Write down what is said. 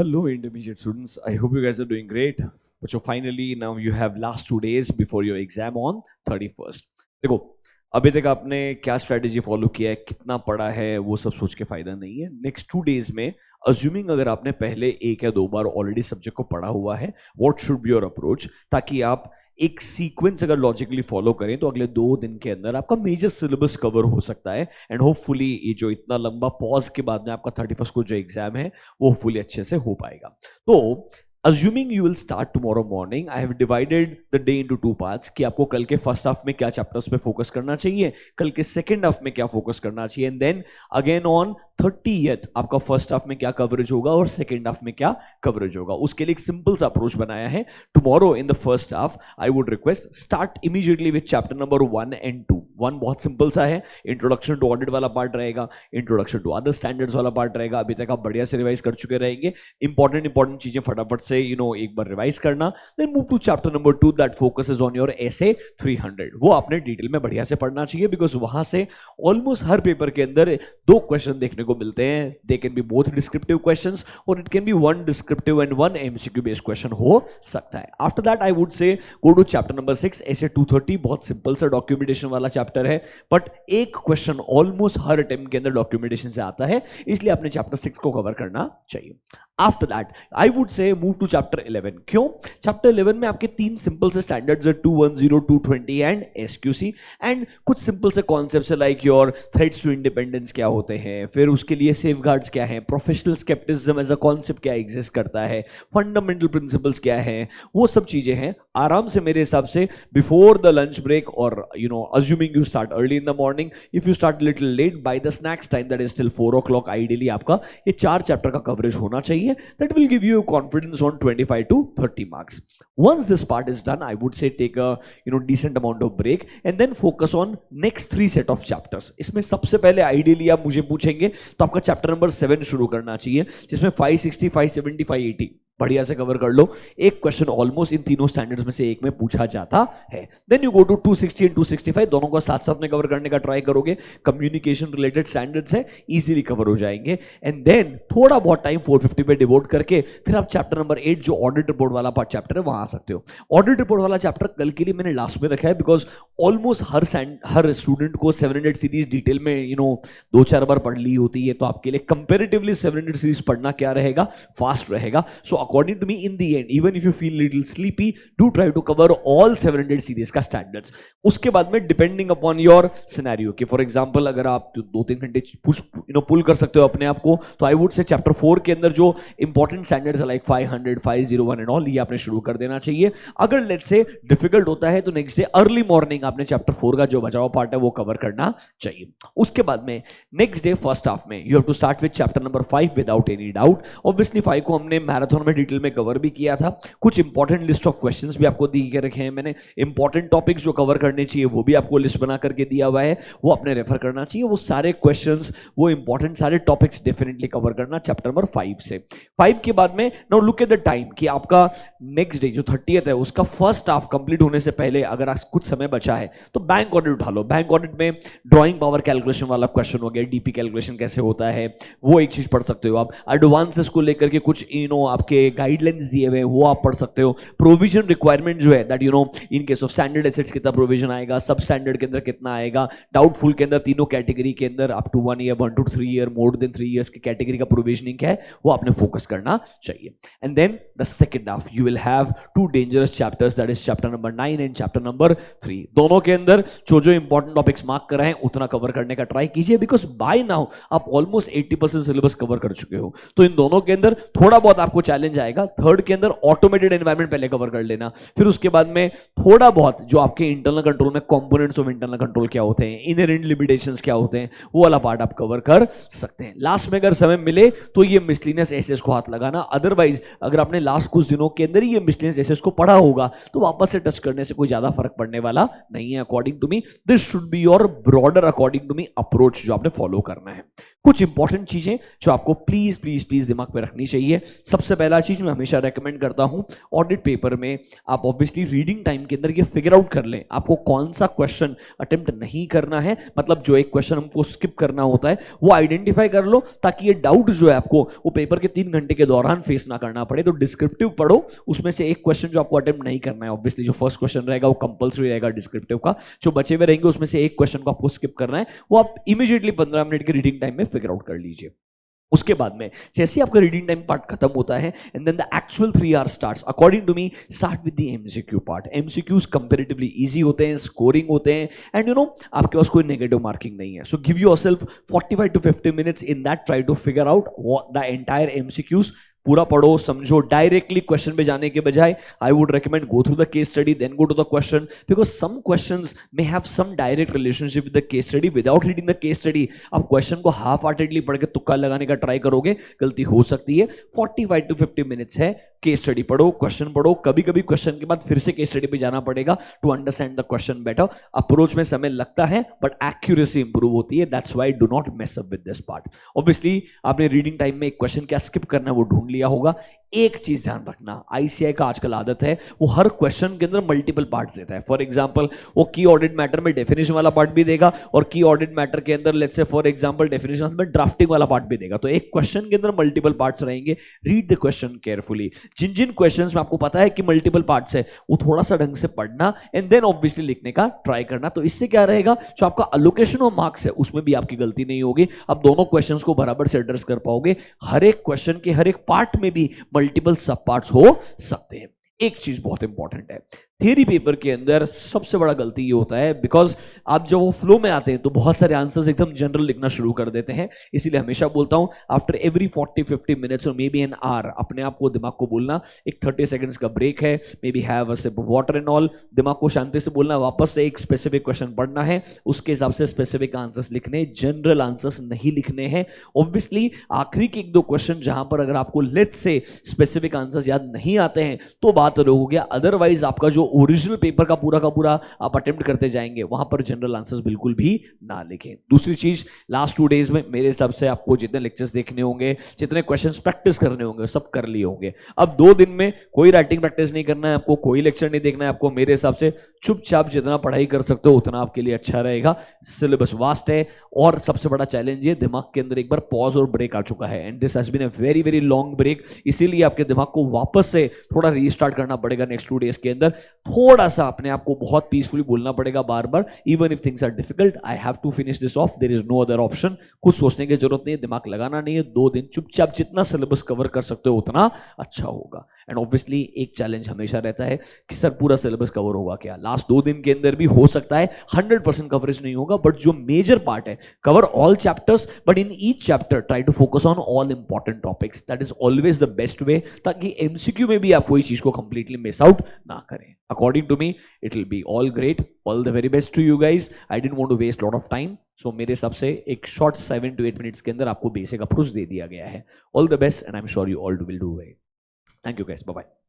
Hello, intermediate students. I hope you guys are doing great. But so finally, now you have last 2 days before your exam on 31st. देखो, अभी तक आपने क्या strategy follow किया है, कितना पढ़ा है, वो सब सोच के फायदा नहीं है. नेक्स्ट 2 days में अज्यूमिंग अगर आपने पहले एक या दो बार ऑलरेडी सब्जेक्ट को पढ़ा हुआ है, what should be your approach, ताकि आप एक सीक्वेंस अगर लॉजिकली फॉलो करें तो अगले 2 दिन के अंदर आपका मेजर सिलेबस कवर हो सकता है. एंड होपफुली ये जो इतना लंबा पॉज के बाद में आपका 31st को जो एग्जाम है वो होपफुली अच्छे से हो पाएगा. तो assuming you will start tomorrow morning, I have divided the day into 2 parts कि आपको कल के फर्स्ट हाफ में क्या चैप्टर्स पे फोकस करना चाहिए, कल के सेकेंड हाफ में क्या फोकस करना चाहिए, and then again on 30th आपका फर्स्ट हाफ में क्या कवरेज होगा और सेकेंड हाफ में क्या कवरेज होगा. उसके लिए एक सिंपल सा अप्रोच बनाया है. Tomorrow in the first half I would request start immediately with chapter number 1 and 2. 1 बहुत सिंपल सा है, इंट्रोडक्शन टू ऑडिट वाला पार्ट रहेगा, इंट्रोडक्शन टू अदर स्टैंडर्ड्स वाला पार्ट रहेगा. अभी तक आप बढ़िया से रिवाइज कर चुके रहेंगे. इंपॉर्टेंट चीजें फटाफट से एक बार रिवाइज करना. Then move to chapter number 2 that focuses on your SA 300. वो आपने डिटेल में बढ़िया से पढ़ना चाहिए बिकॉज वहां से ऑलमोस्ट हर पेपर के अंदर 2 क्वेश्चन देखने को मिलते हैं. They can be both descriptive questions और it can be 1 descriptive and 1 MCQ based question हो सकता है. After that I would say go to chapter number 6 essay 230. बहुत सिंपल सा डॉक्यूमेंटेशन वाला चैप्टर है, बट एक क्वेश्चन ऑलमोस्ट हर अटेम्प्ट के अंदर डॉक्यूमेंटेशन से आता है, इसलिए आपने चैप्टर 6 को कवर करना चाहिए. After that I would say move to chapter 11. क्यों? चैप्टर 11 में आपके 3 सिंपल से स्टैंडर्ड्स है, 210, 220 एंड एसक्यूसी. एंड कुछ सिंपल से कॉन्सेप्ट्स है like your threats to independence क्या होते हैं, फिर उसके लिए सेफगार्ड्स क्या हैं, professional scepticism as a concept क्या एग्जिस्ट करता है, फंडामेंटल प्रिंसिपल्स क्या हैं, वो सब चीजें हैं. आराम से मेरे हिसाब से बिफोर द लंच ब्रेक और assuming you start early in the morning, if you start little late, by the snacks time that is till 4 o'clock ideally आपका ये 4 चैप्टर का कवरेज होना चाहिए. That will give you confidence on 25 to 30 marks. Once this part is done, I would say take a decent amount of break and then focus on next 3 set of chapters. इसमें सबसे पहले ideally आप मुझे पूछेंगे तो आपका chapter number 7 शुरू करना चाहिए, जिसमें 560, 570, 580 बढ़िया से कवर कर लो. एक क्वेश्चन ऑलमोस्ट इन तीनों स्टैंडर्ड्स में से एक में पूछा जाता है. Then you go to 260 and 265. दोनों को साथ साथ में कवर करने का ट्राई करोगे. कम्युनिकेशन रिलेटेड स्टैंडर्ड्स है, इजीली कवर हो जाएंगे. एंड देन थोड़ा बहुत टाइम 450 पे डिवोट करके फिर आप चैप्टर नंबर 8 जो ऑडिट रिपोर्ट वाला पार्ट चैप्टर है वहां आ सकते हो. ऑडिट रिपोर्ट वाला चैप्टर कल के लिए मैंने लास्ट में रखा है बिकॉज ऑलमोस्ट हर स्टूडेंट को 700 सीरीज डिटेल में 2-4 बार पढ़ ली होती है. तो आपके लिए कंपेरेटिवली 700 सीरीज पढ़ना क्या रहेगा, फास्ट रहेगा. So according to me in the end even if you feel little sleepy, do try to cover all 700 series का स्टैंडर्ड्स. उसके बाद में डिपेंडिंग अपॉन योर सिनेरियो कि फॉर एग्जांपल अगर आप 2-3 घंटे पुल कर सकते हो अपने आप को, तो आई वुड से चैप्टर 4 के अंदर जो इंपॉर्टेंट स्टैंडर्ड्स है लाइक 500, 501 एंड ऑल, ये आपने शुरू कर देना चाहिए. अगर लेट्स से डिफिकल्ट होता है तो नेक्स्ट डे अर्ली मॉर्निंग आपने चैप्टर 4 का जो बचा हुआ पार्ट है वो कवर करना चाहिए. उसके बाद में नेक्स्ट डे फर्स्ट हाफ में you have to start with chapter number 5 without any doubt. Obviously 5 को हमने मैराथन में डिटेल में कवर भी किया था. कुछ इंपॉर्टेंट लिस्ट ऑफ क्वेश्चंस भी आपको दी के रखे हैं मैंने. इंपॉर्टेंट टॉपिक्स जो कवर करने चाहिए वो भी आपको लिस्ट बना करके दिया हुआ है, वो आपने रेफर करना चाहिए. वो सारे क्वेश्चंस, वो इंपॉर्टेंट सारे टॉपिक्स डेफिनेटली कवर करना चैप्टर नंबर 5 से. 5 के बाद में now look at the time कि आपका नेक्स्ट डे जो 30th है उसका फर्स्ट हाफ कंप्लीट होने से पहले अगर आप कुछ समय बचा है तो बैंक ऑडिट उठा लो. बैंक ऑडिट में ड्राइंग पावर कैलकुलेशन वाला क्वेश्चन हो गया, डीपी कैलकुलेशन कैसे होता है वो एक चीज पढ़ सकते हो आप. एडवांसेस को लेकर के कुछ आपके गाइडलाइंस दिए हुए वो आप पढ़ सकते हो. प्रोविजन रिक्वायरमेंट जो है that in case of standard assets कितना प्रोविजन आएगा, सब स्टैंडर्ड के अंदर कितना आएगा, डाउटफुल के अंदर तीनों कैटेगरी के अंदर up to 1 year, 1 to 3 year, more than 3 years की कैटेगरी का प्रोविजनिंग क्या है वो आपने फोकस करना चाहिए. And then the second half you will have 2 dangerous chapters that is chapter number 9 and chapter number 3. दोनों के अंदर जो इंपॉर्टेंट टॉपिक्स मार्क कर रहे हैं उतना कवर करने का ट्राई कीजिए बिकॉज बाय नाउ आप ऑलमोस्ट 80% सिलेबस कवर कर चुके हो. तो इन दोनों के अंदर थोड़ा बहुत आपको चैलेंज आएगा. थर्ड के अंदर ऑटोमेटेड एनवायरनमेंट पहले कवर कर लेना, फिर उसके बाद में थोड़ा बहुत जो आपके इंटरनल कंट्रोल में कंपोनेंट्स ऑफ इंटरनल कंट्रोल क्या होते हैं, इनहेरेंट लिमिटेशंस क्या होते हैं, वो वाला पार्ट आप कवर कर सकते हैं. लास्ट में अगर समय मिले तो ये मिसलिनियस एसेस को हाथ लगाना. अदरवाइज अगर आपने लास्ट कुछ दिनों के अंदर ही ये मिसलिनियस एसेस को पढ़ा होगा तो वापस से टच करने से कोई ज्यादा फर्क पड़ने वाला नहीं है. According to me this should be your broader according to me approach जो आपने फॉलो करना है. कुछ इंपॉर्टेंट चीजें जो आपको प्लीज प्लीज प्लीज दिमाग में रखनी चाहिए। सबसे पहला चीज मैं हमेशा रेकमेंड करता हूं, ऑडिट पेपर में आप ऑब्वियसली रीडिंग टाइम के अंदर ये फिगर आउट कर लें आपको कौन सा क्वेश्चन अटेम्प्ट नहीं करना है, मतलब जो एक क्वेश्चन हमको स्किप करना होता है वो आइडेंटिफाई कर लो, ताकि ये डाउट जो है आपको वो पेपर के 3 घंटे के दौरान फेस ना करना पड़े। तो डिस्क्रिप्टिव पढ़ो, उसमें से एक क्वेश्चन जो आपको अटेम्प्ट नहीं करना है, ऑब्वियसली जो फर्स्ट क्वेश्चन रहेगा वो कंपल्सरी रहेगा डिस्क्रिप्टिव का, जो बचे हुए रहेंगे उसमें से एक क्वेश्चन को आपको स्किप करना है, वो आप इमीडिएटली 15 मिनट के रीडिंग टाइम में फिगर आउट कर लीजिए। उसके बाद में जैसे ही आपका रीडिंग टाइम पार्ट खत्म होता है and then the actual 3 hour starts, according to me start with the MCQ part. MCQs comparatively easy होते हैं, स्कोरिंग होते हैं, एंड यू नो आपके पास कोई नेगेटिव मार्किंग नहीं है। So give yourself 45 to 50 minutes in that, try to figure out the entire MCQs. पूरा पढ़ो, समझो, डायरेक्टली क्वेश्चन पे जाने के बजाय I would recommend go through the case study then go to the question, because some questions may have some direct relationship with the case study. Without reading the case study आप question को half heartedly पढ़ के तुक्का लगाने का try करोगे, गलती हो सकती है। 45 to 50 मिनट्स है, केस स्टडी पढ़ो, क्वेश्चन पढ़ो, कभी कभी क्वेश्चन के बाद फिर से केस स्टडी पे जाना पड़ेगा to understand the question better. Approach में समय लगता है बट एक्यूरेसी इंप्रूव होती है, that's why do not mess up with this part. Obviously आपने रीडिंग टाइम में एक क्वेश्चन क्या स्किप करना है वो ढूंढ लिया होगा। एक चीज ध्यान रखना, आईसीआई का आजकल आदत है वो हर क्वेश्चन के अंदर मल्टीपल पार्ट्स देता है। फॉर एग्जांपल वो की ऑडिट मैटर में डेफिनेशन वाला पार्ट भी देगा और की ऑडिट मैटर के अंदर let's say for example definition में ड्राफ्टिंग वाला पार्ट भी देगा। तो एक क्वेश्चन के अंदर मल्टीपल पार्ट्स रहेंगे, रीड द क्वेश्चन केयरफुली। जिन जिन क्वेश्चंस में आपको पता है कि मल्टीपल पार्ट्स है वो थोड़ा सा ढंग से पढ़ना एंड देन ऑब्वियसली लिखने का ट्राई करना। तो इससे क्या रहेगा, जो आपका अलोकेशन ऑफ मार्क्स है उसमें भी आपकी गलती नहीं होगी, आप दोनों क्वेश्चंस को बराबर से एड्रेस कर पाओगे। हर एक क्वेश्चन के हर एक पार्ट में भी मल्टीपल सब पार्ट्स हो सकते हैं। एक चीज बहुत इंपॉर्टेंट है, थियरी पेपर के अंदर सबसे बड़ा गलती ये होता है, बिकॉज आप जब वो फ्लो में आते हैं तो बहुत सारे आंसर्स एकदम जनरल लिखना शुरू कर देते हैं। इसीलिए हमेशा बोलता हूं आफ्टर एवरी 40-50 मिनट्स और मे बी एन आवर अपने आप को दिमाग को बोलना एक 30 सेकंड्स का ब्रेक है, may be have a sip of water and all, दिमाग को शांति से बोलना, वापस से एक स्पेसिफिक क्वेश्चन पढ़ना है, उसके हिसाब से स्पेसिफिक आंसर्स लिखने, जनरल आंसर्स नहीं लिखने हैं। ऑब्वियसली आखिरी के 1-2 क्वेश्चन जहां पर अगर आपको लेट्स से स्पेसिफिक आंसर्स याद नहीं आते हैं तो बात अलग हो गया, अदरवाइज आपका जो ओरिजिनल पेपर का पूरा आप अटेम्प्ट करते जाएंगे वहां पर जनरल आंसर्स बिल्कुल भी ना लिखें। दूसरी चीज, लास्ट 2 डेज में मेरे हिसाब से आपको जितने लेक्चर्स देखने होंगे, जितने क्वेश्चंस प्रैक्टिस करने होंगे सब कर लिए होंगे। अब 2 दिन में कोई राइटिंग प्रैक्टिस नहीं करना है आपको, कोई लेक्चर नहीं देखना है आपको। मेरे हिसाब से चुपचाप जितना पढ़ाई कर सकते हो उतना आपके लिए अच्छा रहेगा। सिलेबस वास्ट है और सबसे बड़ा चैलेंज ये दिमाग के अंदर एक बार पॉज और ब्रेक आ चुका है and this has been a very very long break. इसीलिए आपके दिमाग को वापस से थोड़ा रीस्टार्ट करना पड़ेगा नेक्स्ट 2 डेज के अंदर। थोड़ा सा अपने आप को बहुत पीसफुली बोलना पड़ेगा बार बार, even if things are difficult I have to finish this off, there is no other option. कुछ सोचने की जरूरत नहीं है, दिमाग लगाना नहीं है। 2 दिन चुपचाप जितना सिलेबस कवर कर सकते हो उतना अच्छा होगा। एंड ऑब्वियसली एक चैलेंज हमेशा रहता है कि सर पूरा सिलेबस कवर होगा क्या। लास्ट 2 दिन के अंदर भी हो सकता है 100% कवरेज नहीं होगा, बट जो मेजर पार्ट है cover all chapters, but in each chapter try to focus on all important topics, that is always the best way, ताकि एमसीक्यू में भी आप कोई चीज को कंप्लीटली मिस आउट ना करें। According to me it will be all great, all the very best to you guys. I didn't want to waste lot of time, so मेरे हिसाब से एक शॉर्ट 7 to 8 मिनट्स के अंदर आपको बेसिक अप्रोच दे दिया गया है। All the best and I am sure you all will do well. Thank you guys, bye bye.